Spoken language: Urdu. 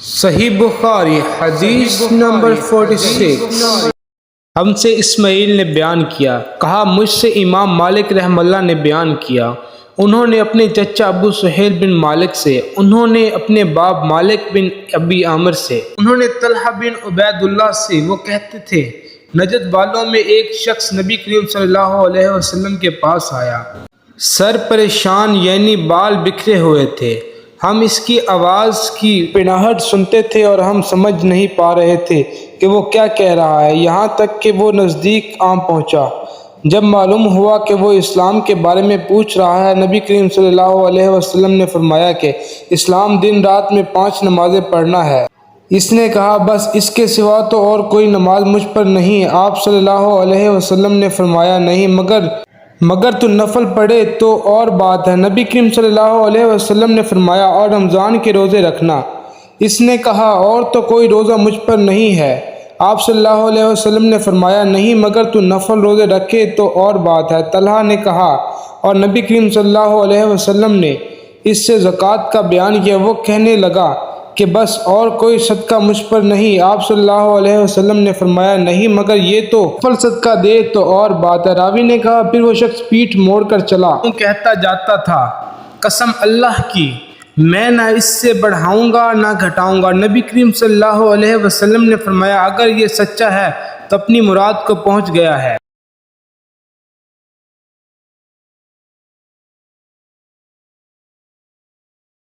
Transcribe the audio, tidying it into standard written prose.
صحیح بخاری حدیث نمبر 46۔ ہم سے اسماعیل نے بیان کیا، کہا مجھ سے امام مالک رحمہ اللہ نے بیان کیا، انہوں نے اپنے چچا ابو سہیل بن مالک سے، انہوں نے اپنے باپ مالک بن ابی عامر سے، انہوں نے طلحہ بن عبید اللہ سے، وہ کہتے تھے نجد والوں میں ایک شخص نبی کریم صلی اللہ علیہ وسلم کے پاس آیا، سر پریشان یعنی بال بکھرے ہوئے تھے، ہم اس کی آواز کی پناہٹ سنتے تھے اور ہم سمجھ نہیں پا رہے تھے کہ وہ کیا کہہ رہا ہے، یہاں تک کہ وہ نزدیک آ پہنچا۔ جب معلوم ہوا کہ وہ اسلام کے بارے میں پوچھ رہا ہے، نبی کریم صلی اللہ علیہ وسلم نے فرمایا کہ اسلام دن رات میں 5 نمازیں پڑھنا ہے۔ اس نے کہا بس اس کے سوا تو اور کوئی نماز مجھ پر نہیں۔ آپ صلی اللہ علیہ وسلم نے فرمایا نہیں مگر تو نفل پڑھے تو اور بات ہے۔ نبی کریم صلی اللہ علیہ وسلم نے فرمایا اور رمضان کے روزے رکھنا۔ اس نے کہا اور تو کوئی روزہ مجھ پر نہیں ہے۔ آپ صلی اللہ علیہ وسلم نے فرمایا نہیں مگر تو نفل روزے رکھے تو اور بات ہے۔ طلحہ نے کہا اور نبی کریم صلی اللہ علیہ وسلم نے اس سے زکوٰۃ کا بیان کیا۔ وہ کہنے لگا کہ بس اور کوئی صدقہ مجھ پر نہیں۔ آپ صلی اللہ علیہ وسلم نے فرمایا نہیں مگر یہ تو نفل صدقہ دے تو اور بات ہے۔ راوی نے کہا پھر وہ شخص پیٹھ موڑ کر چلا، کہتا جاتا تھا قسم اللہ کی میں نہ اس سے بڑھاؤں گا نہ گھٹاؤں گا۔ نبی کریم صلی اللہ علیہ وسلم نے فرمایا اگر یہ سچا ہے تو اپنی مراد کو پہنچ گیا ہے۔